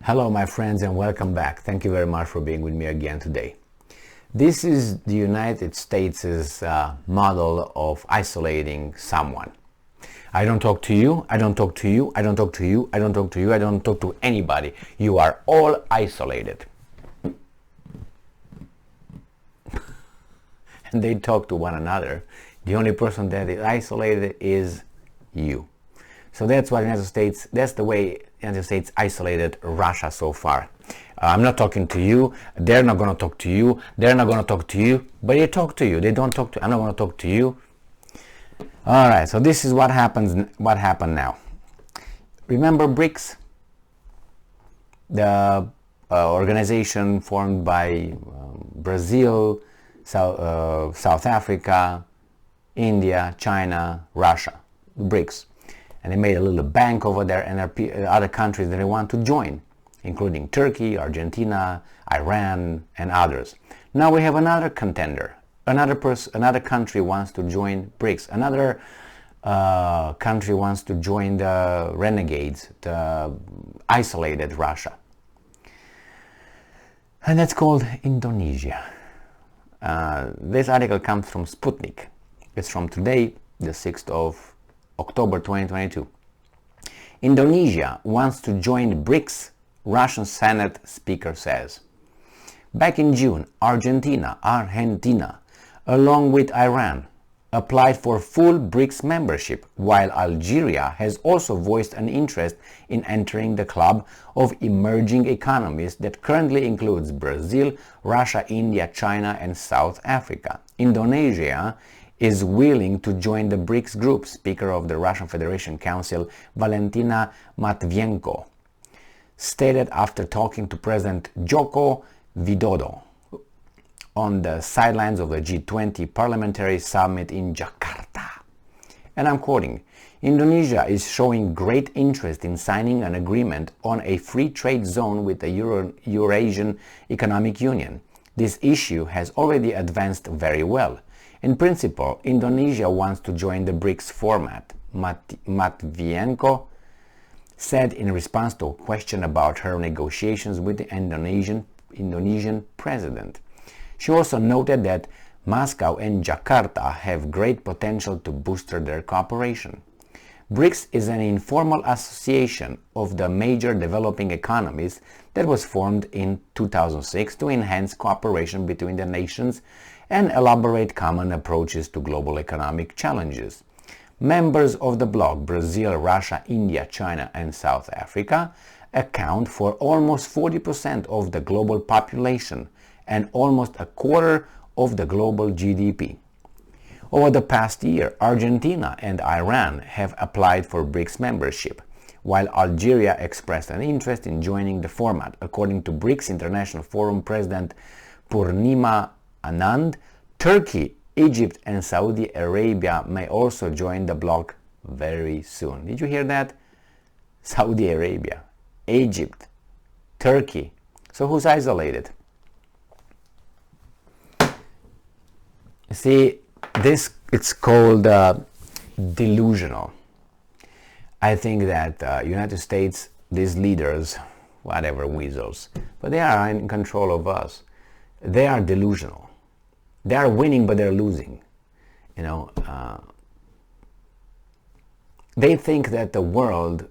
Hello my friends and welcome back. Thank you very much for being with me again today. This is the United States' model of isolating someone. I don't talk to you, I don't talk to you, I don't talk to you, I don't talk to you, I don't talk to anybody. You are all isolated. And they talk to one another. The only person that is isolated is you. So that's what that's the way the United States isolated Russia so far. I'm not talking to you, they're not going to talk to you, they're not going to talk to you, but they talk to you, they don't talk to, I'm not going to talk to you. Alright, so this is what happened now. Remember Brics? The organization formed by Brazil, South Africa, India, China, Russia, Brics. And they made a little bank over there, and there are other countries that they want to join, including Turkey, Argentina, Iran, and others. Now we have another contender. Another country wants to join Brics. Another country wants to join the renegades, the isolated Russia. And that's called Indonesia. This article comes from Sputnik. It's from today, the 6th of October 2022. Indonesia wants to join Brics, Russian Senate Speaker says. Back in June, Argentina, along with Iran, applied for full Brics membership, while Algeria has also voiced an interest in entering the club of emerging economies that currently includes Brazil, Russia, India, China, and South Africa. Indonesia is willing to join the Brics group, Speaker of the Russian Federation Council, Valentina Matvienko, stated after talking to President Joko Widodo on the sidelines of the G20 Parliamentary Summit in Jakarta. And I'm quoting, Indonesia is showing great interest in signing an agreement on a free trade zone with the Eurasian Economic Union. This issue has already advanced very well. In principle, Indonesia wants to join the Brics format, Matvienko said in response to a question about her negotiations with the Indonesian president. She also noted that Moscow and Jakarta have great potential to boost their cooperation. Brics is an informal association of the major developing economies that was formed in 2006 to enhance cooperation between the nations and elaborate common approaches to global economic challenges. Members of the bloc, Brazil, Russia, India, China, and South Africa, account for almost 40% of the global population and almost a quarter of the global GDP. Over the past year, Argentina and Iran have applied for Brics membership, while Algeria expressed an interest in joining the format. According to Brics International Forum President Purnima Anand, Turkey, Egypt, and Saudi Arabia may also join the bloc very soon. Did you hear that? Saudi Arabia, Egypt, Turkey. So who's isolated? See, it's called delusional. I think that United States, these leaders, whatever weasels, but they are in control of us. They are delusional. They are winning, but they're losing. They think that the world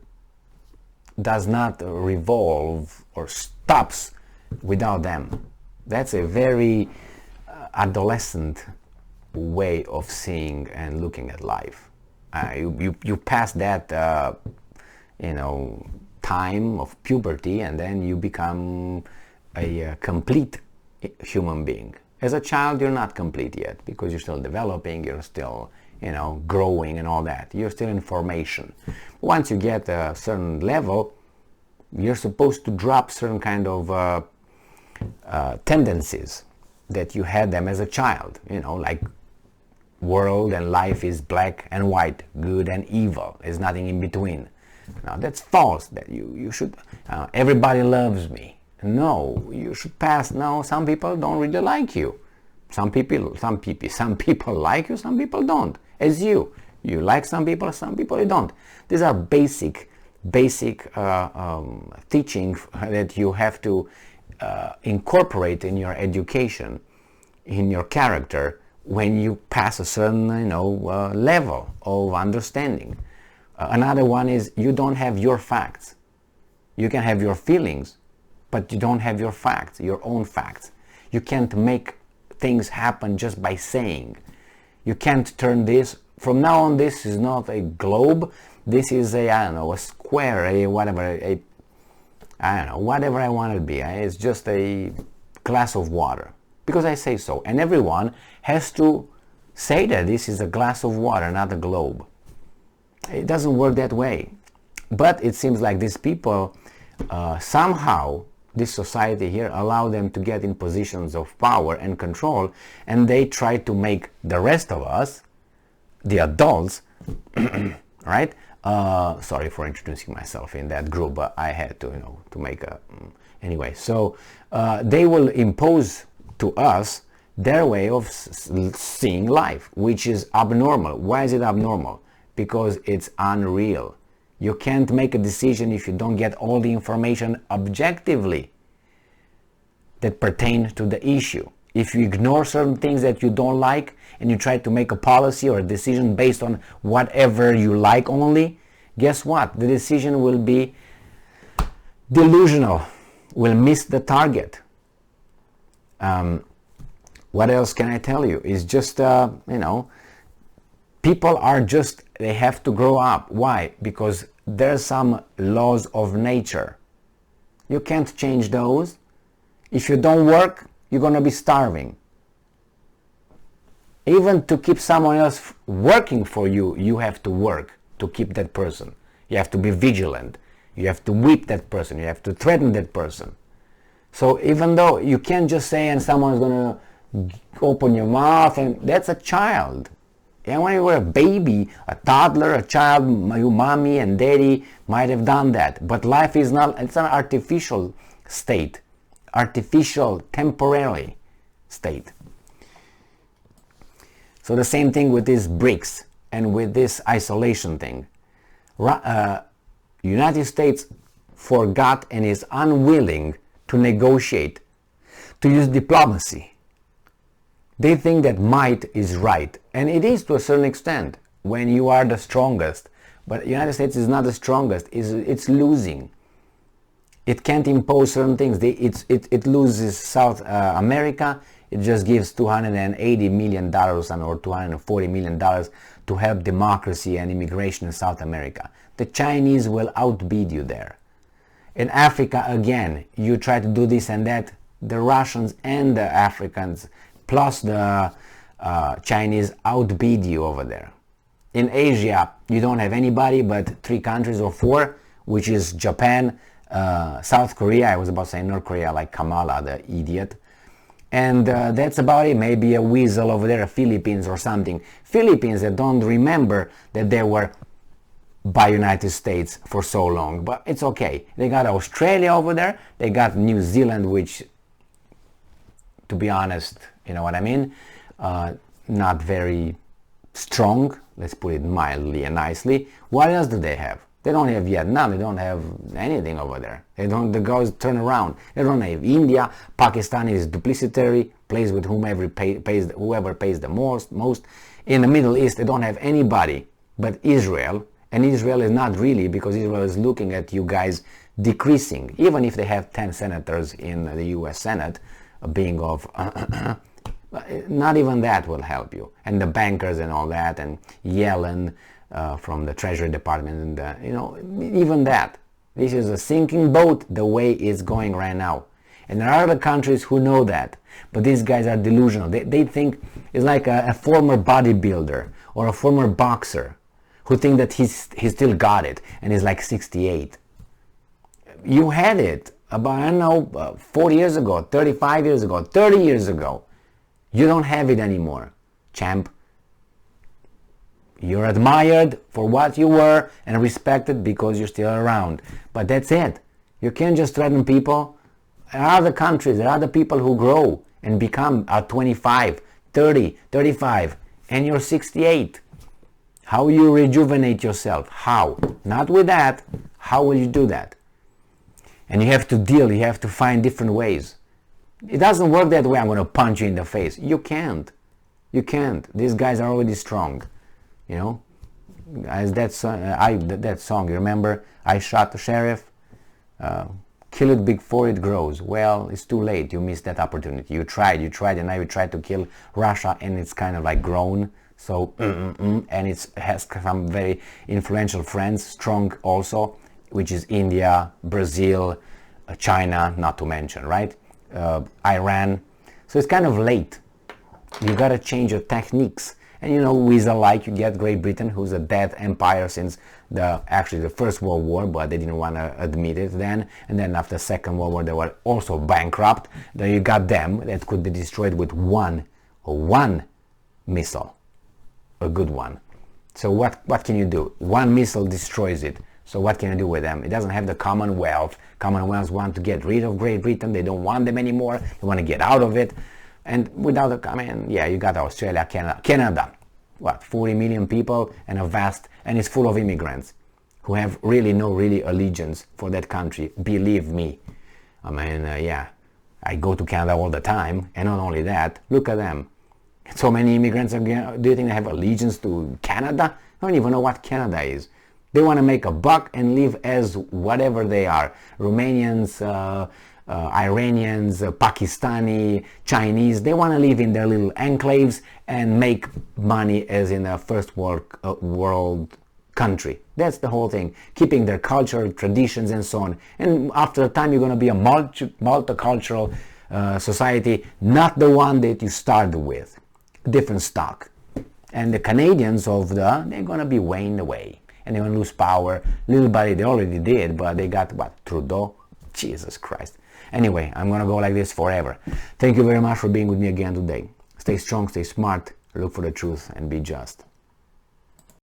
does not revolve or stops without them. That's a very adolescent way of seeing and looking at life. You pass that time of puberty, and then you become a complete human being. As a child, you're not complete yet because you're still developing, you're still growing and all that. You're still in formation. Once you get a certain level, you're supposed to drop certain kind of tendencies that you had them as a child, like world and life is black and white, good and evil. There's nothing in between. Now that's false, that you should, everybody loves me. No, you should pass. No, some people don't really like you. Some people like you, some people don't. As you like some people you don't. These are basic basic teaching that you have to incorporate in your education, in your character, when you pass a certain level of understanding. Another one is you don't have your facts. You can have your feelings, but you don't have your facts, your own facts. You can't make things happen just by saying. You can't turn this, from now on this is not a globe, this is a, I don't know, a square, a whatever, I don't know, whatever I want it to be. It's just a glass of water, because I say so. And everyone has to say that this is a glass of water, not a globe. It doesn't work that way. But it seems like these people, somehow, this society here allow them to get in positions of power and control, and they try to make the rest of us, the adults, right? Sorry for introducing myself in that group, but I had to, to make a... Anyway, so they will impose to us their way of seeing life, which is abnormal. Why is it abnormal? Because it's unreal. You can't make a decision if you don't get all the information objectively that pertain to the issue. If you ignore certain things that you don't like and you try to make a policy or a decision based on whatever you like only, guess what? The decision will be delusional, will miss the target. What else can I tell you? It's just, people are just, they have to grow up. Why? Because there's some laws of nature. You can't change those. If you don't work, you're going to be starving. Even to keep someone else working for you, you have to work to keep that person. You have to be vigilant. You have to whip that person. You have to threaten that person. So even though you can't just say and someone's going to open your mouth, and that's a child. And when you were a baby, a toddler, a child, your mommy and daddy might have done that. But life is not, it's an artificial state. Artificial, temporary state. So the same thing with these Brics and with this isolation thing. United States forgot and is unwilling to negotiate, to use diplomacy. They think that might is right, and it is to a certain extent when you are the strongest. But the United States is not the strongest, it's losing. It can't impose certain things. It loses South America. It just gives $280 million or $240 million to help democracy and immigration in South America. The Chinese will outbid you there. In Africa, again, you try to do this and that. The Russians and the Africans plus the Chinese outbid you over there. In Asia, you don't have anybody but 3 countries or 4, which is Japan, South Korea, I was about to say North Korea like Kamala, the idiot. And that's about it. Maybe a weasel over there, Philippines or something. Philippines that don't remember that they were by United States for so long. But it's okay. They got Australia over there. They got New Zealand, which, to be honest, you know what I mean? Not very strong. Let's put it mildly and nicely. What else do they have? They don't have Vietnam, they don't have anything over there. The guys turn around. They don't have India. Pakistan is duplicitary, plays with whoever pays the most. In the Middle East, they don't have anybody but Israel. And Israel is not really, because Israel is looking at you guys decreasing. Even if they have 10 senators in the US Senate, being of... not even that will help you. And the bankers and all that, and Yellen... from the Treasury Department, and even that. This is a sinking boat the way it's going right now. And there are other countries who know that, but these guys are delusional. They think it's like a former bodybuilder or a former boxer who think that he still got it and he's like 68. You had it about, I don't know, 40 years ago, 35 years ago, 30 years ago. You don't have it anymore, champ. You're admired for what you were and respected because you're still around. But that's it. You can't just threaten people. There are other countries, there are other people who grow and become at 25, 30, 35, and you're 68. How will you rejuvenate yourself? How? Not with that. How will you do that? And you have to deal, you have to find different ways. It doesn't work that way. I'm going to punch you in the face. You can't. You can't. These guys are already strong. You know? As that song, you remember? I shot the sheriff. Kill it before it grows. Well, it's too late. You missed that opportunity. You tried, and now you tried to kill Russia, and it's kind of like grown. So, and it has some very influential friends, strong also, which is India, Brazil, China, not to mention, right? Iran. So it's kind of late. You gotta change your techniques. And you know, with alike, you get Great Britain, who's a dead empire since the First World War, but they didn't want to admit it then. And then after the Second World War, they were also bankrupt. Then you got them that could be destroyed with one missile, a good one. So what can you do? One missile destroys it. So what can you do with them? It doesn't have the Commonwealth. Commonwealth want to get rid of Great Britain. They don't want them anymore. They want to get out of it. And without you got Australia, Canada, what, 40 million people and and it's full of immigrants who have really no allegiance for that country. Believe me. I go to Canada all the time, and not only that, look at them. So many immigrants, do you think they have allegiance to Canada? I don't even know what Canada is. They want to make a buck and live as whatever they are. Romanians, Iranians, Pakistani, Chinese, they want to live in their little enclaves and make money as in a first world country. That's the whole thing. Keeping their culture, traditions, and so on. And after a time, you're going to be a multicultural society, not the one that you started with. Different stock. And the Canadians they're going to be waned away. And they're going to lose power. Little by they already did, but they got, Trudeau? Jesus Christ. Anyway, I'm going to go like this forever. Thank you very much for being with me again today. Stay strong, stay smart, look for the truth, and be just.